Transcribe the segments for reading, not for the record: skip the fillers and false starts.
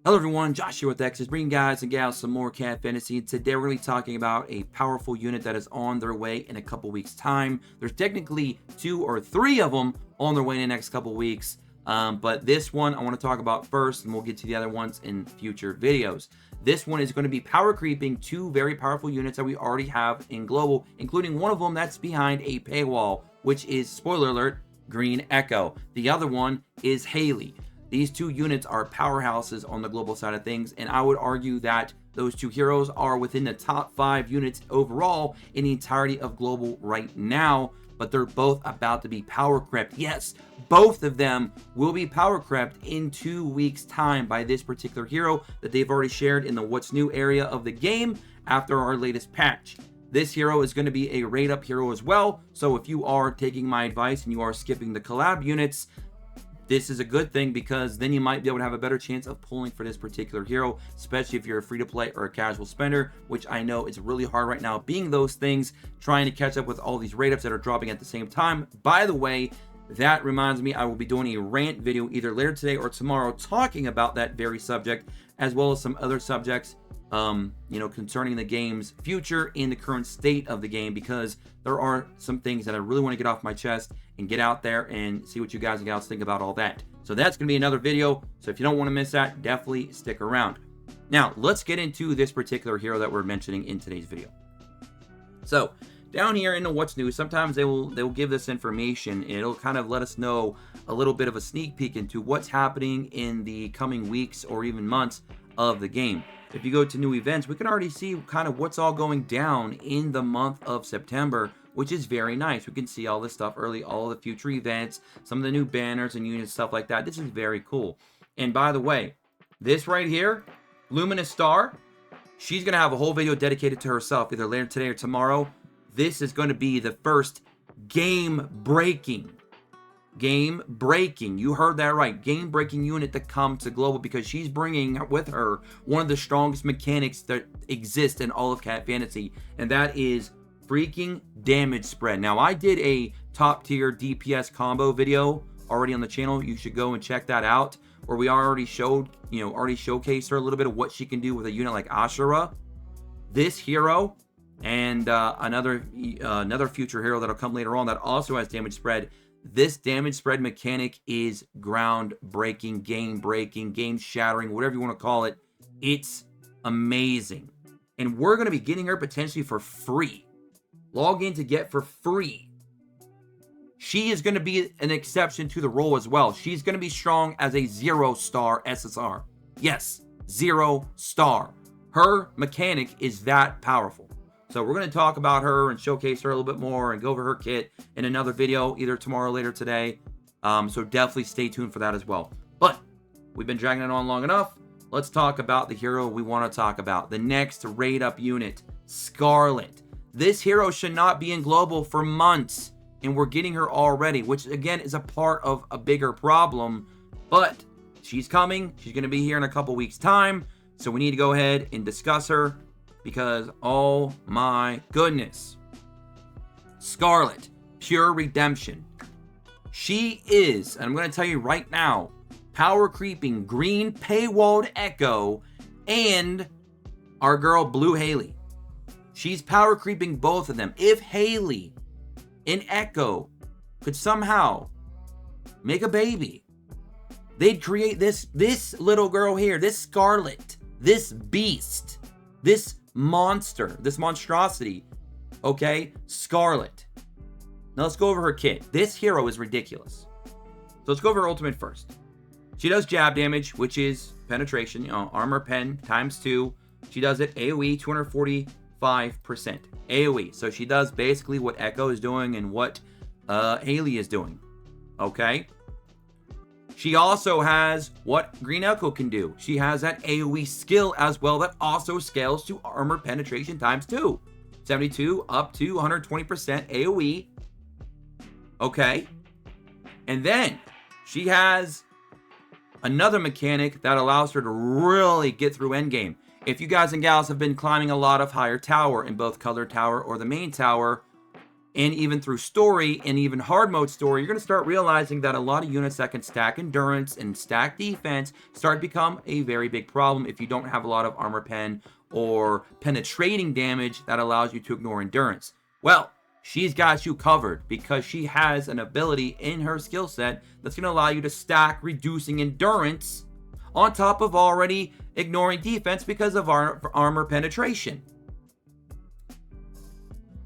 Hello everyone, Josh here with X is bringing guys and gals some more Cat Fantasy. Today we're going to be talking about a powerful unit that is on their way in a couple weeks time. There's technically 2 or 3 of them on their way in the next couple weeks. But this one I want to talk about first, and we'll get to the other ones in future videos. This one is going to be power creeping 2 very powerful units that we already have in Global, including one of them that's behind a paywall, which is, spoiler alert, Green Echo. The other one is Haley. These 2 units are powerhouses on the global side of things, and I would argue that those 2 heroes are within the top 5 units overall in the entirety of global right now, but they're both about to be power crept. Yes, both of them will be power crept in 2 weeks time by this particular hero that they've already shared in the what's new area of the game after our latest patch. This hero is going to be a rate up hero as well, so if you are taking my advice and you are skipping the collab units, this is a good thing, because then you might be able to have a better chance of pulling for this particular hero, especially if you're a free-to-play or a casual spender, which I know is really hard right now, being those things, trying to catch up with all these rate-ups that are dropping at the same time. By the way, that reminds me, I will be doing a rant video either later today or tomorrow talking about that very subject, as well as some other subjects, concerning the game's future in the current state of the game, because there are some things that I really want to get off my chest and get out there and see what you guys and gals think about all that. So that's going to be another video. So if you don't want to miss that, definitely stick around. Now, let's get into this particular hero that we're mentioning in today's video. So down here in the what's new, sometimes they will give this information, and it'll kind of let us know a little bit of a sneak peek into what's happening in the coming weeks or even months of the game. If you go to new events, we can already see kind of what's all going down in the month of September, which is very nice. We can see all this stuff early, all the future events, some of the new banners and units, stuff like that. This is very cool. And by the way, this right here, Luminous Star, she's going to have a whole video dedicated to herself, either later today or tomorrow. This is going to be the first game-breaking, you heard that right, game-breaking unit to come to global, because she's bringing with her one of the strongest mechanics that exist in all of Cat Fantasy, and that is freaking damage spread. Now, I did a top tier DPS combo video already on the channel. You should go and check that out, where we already showcased her a little bit of what she can do with a unit like Ashura, this hero, and another future hero that'll come later on that also has damage spread. This damage spread mechanic is groundbreaking, game-breaking, game-shattering, whatever you want to call it. It's amazing. And we're going to be getting her potentially for free. Log in to get for free. She is going to be an exception to the rule as well. She's going to be strong as a 0-star SSR. Yes, 0-star. Her mechanic is that powerful. So we're going to talk about her and showcase her a little bit more and go over her kit in another video, either tomorrow or later today. So definitely stay tuned for that as well. But we've been dragging it on long enough. Let's talk about the hero we want to talk about. The next rate up unit, Scarlet. This hero should not be in global for months, and we're getting her already, which again is a part of a bigger problem. But she's coming. She's going to be here in a couple weeks time. So we need to go ahead and discuss her, because, oh my goodness, Scarlet, pure redemption. She is, and I'm going to tell you right now, power creeping green paywalled Echo and our girl Blue Haley. She's power creeping both of them. If Haley and Echo could somehow make a baby, they'd create this little girl here, this Scarlet, this beast, this monster, this monstrosity, okay? Scarlet. Now let's go over her kit. This hero is ridiculous. So let's go over her ultimate first. She does jab damage, which is penetration, armor pen times 2. She does it AoE 245% AoE. So she does basically what Echo is doing and what Haley is doing, okay? She also has what Green Echo can do. She has that AoE skill as well that also scales to armor penetration times 2. 72 up to 120% AoE. Okay. And then she has another mechanic that allows her to really get through endgame. If you guys and gals have been climbing a lot of higher tower in both Color Tower or the main tower, and even through story and even hard mode story, you're going to start realizing that a lot of units that can stack endurance and stack defense start to become a very big problem if you don't have a lot of armor pen or penetrating damage that allows you to ignore endurance. Well, she's got you covered because she has an ability in her skill set that's going to allow you to stack reducing endurance on top of already ignoring defense because of our armor penetration.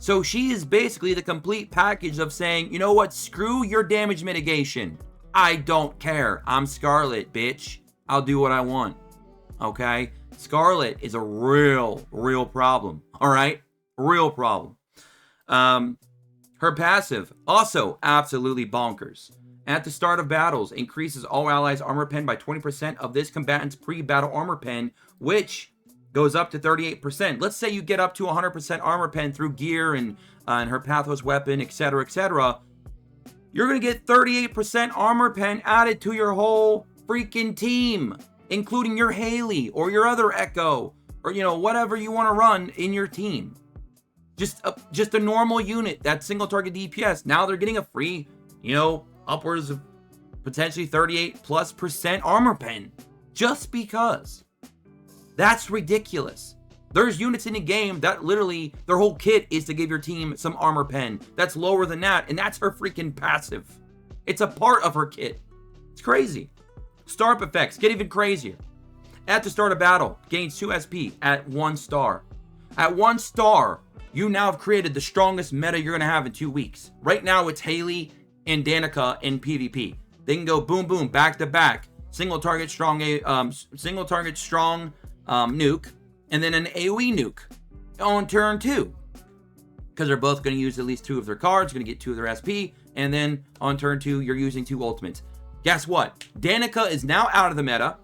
So she is basically the complete package of saying, you know what, screw your damage mitigation. I don't care. I'm Scarlet, bitch. I'll do what I want. Okay? Scarlet is a real problem. All right? Real problem. Her passive, also absolutely bonkers. At the start of battles, increases all allies' armor pen by 20% of this combatant's pre-battle armor pen, which goes up to 38%. Let's say you get up to 100% armor pen through gear and her Pathos weapon, etc., etc. You're going to get 38% armor pen added to your whole freaking team, including your Haley or your other Echo or, you know, whatever you want to run in your team. Just a normal unit, that single target DPS. Now they're getting a free, you know, upwards of potentially 38+% armor pen just because. That's ridiculous. There's units in the game that literally their whole kit is to give your team some armor pen. That's lower than that, and that's her freaking passive. It's a part of her kit. It's crazy. Star effects get even crazier. At the start of battle, gains 2 SP at 1 star. At 1 star, you now have created the strongest meta you're going to have in 2 weeks. Right now, it's Haley and Danica in PvP. They can go boom, boom, back to back. Single target strong nuke, and then an AoE nuke on turn 2. Because they're both going to use at least 2 of their cards, going to get 2 of their SP, and then on turn 2, you're using 2 ultimates. Guess what? Danica is now out of the meta,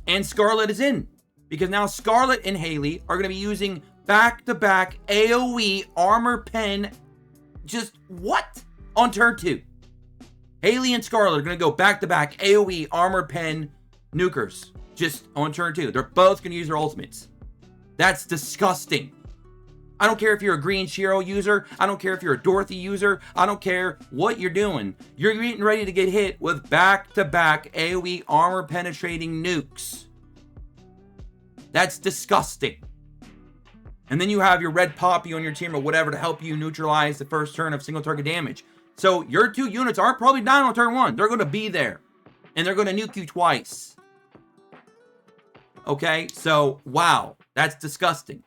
and Scarlet is in. Because now Scarlet and Haley are going to be using back-to-back AoE armor pen. Just what? On turn 2. Haley and Scarlet are going to go back-to-back AoE armor pen nukers. Just on turn 2. They're both going to use their ultimates. That's disgusting. I don't care if you're a Green Shiro user. I don't care if you're a Dorothy user. I don't care what you're doing. You're getting ready to get hit with back-to-back AoE armor penetrating nukes. That's disgusting. And then you have your red poppy on your team or whatever to help you neutralize the first turn of single target damage. So your 2 units aren't probably down on turn 1. They're going to be there. And they're going to nuke you twice. Okay, so wow, that's disgusting.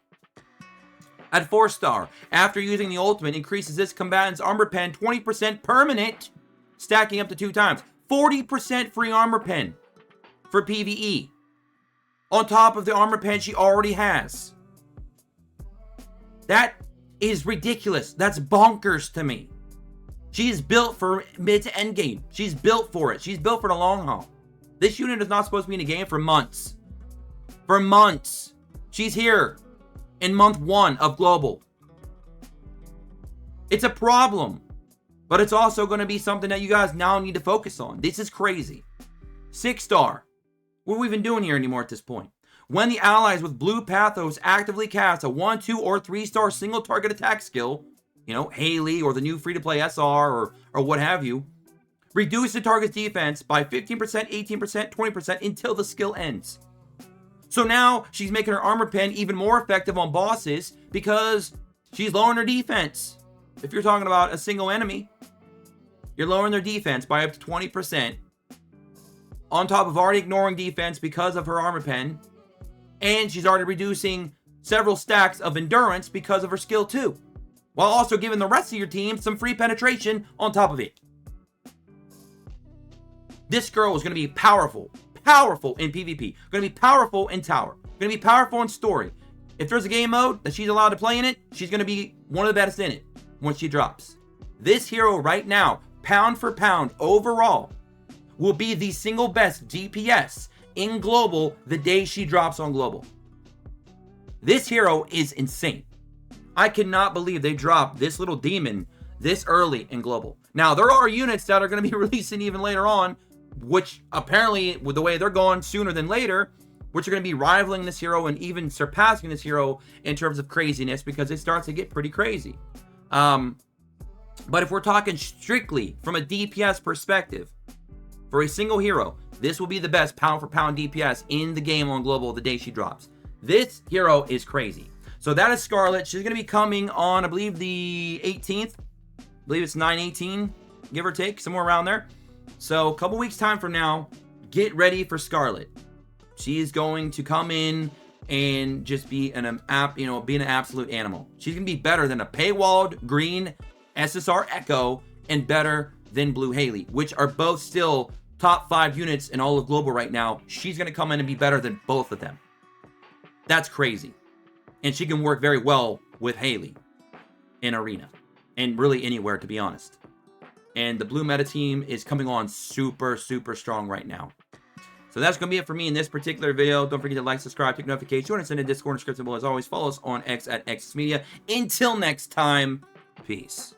At 4 star, after using the ultimate, increases this combatant's armor pen 20% permanent, stacking up to 2 times. 40% free armor pen for PvE. On top of the armor pen she already has. That is ridiculous. That's bonkers to me. She is built for mid to end game. She's built for it. She's built for the long haul. This unit is not supposed to be in the game for months. For months. She's here in month 1 of global. It's a problem. But it's also going to be something that you guys now need to focus on. This is crazy. 6 star. What are we even doing here anymore at this point? When the allies with blue Pathos actively cast a 1, 2, or 3 star single target attack skill, you know, Haley or the new free-to-play SR or what have you, reduce the target's defense by 15%, 18%, 20% until the skill ends. So now she's making her armor pen even more effective on bosses because she's lowering her defense. If you're talking about a single enemy, you're lowering their defense by up to 20%. On top of already ignoring defense because of her armor pen. And she's already reducing several stacks of endurance because of her skill too. While also giving the rest of your team some free penetration on top of it. This girl is going to be powerful in PvP. Going to be powerful in tower. Going to be powerful in story. If there's a game mode that she's allowed to play in it, she's going to be one of the best in it once she drops. This hero right now, pound for pound overall, will be the single best DPS in global the day she drops on global. This hero is insane. I cannot believe they dropped this little demon this early in global. Now, there are units that are going to be releasing even later on, which apparently, with the way they're going sooner than later, which are going to be rivaling this hero and even surpassing this hero in terms of craziness because it starts to get pretty crazy. But if we're talking strictly from a DPS perspective, for a single hero, this will be the best pound for pound DPS in the game on global the day she drops. This hero is crazy. So that is Scarlet. She's going to be coming on, I believe, the 18th. I believe it's 9/18, give or take, somewhere around there. So a couple weeks time from now, get ready for Scarlet. She is going to come in and just be being an absolute animal. She's going to be better than a paywalled green SSR Echo and better than Blue Haley, which are both still top 5 units in all of global right now. She's going to come in and be better than both of them. That's crazy. And she can work very well with Haley in arena and really anywhere, to be honest. And the blue meta team is coming on super, super strong right now. So that's going to be it for me in this particular video. Don't forget to like, subscribe, click notifications, join us in the Discord description below. As always, follow us on X at Xmedia. Until next time, peace.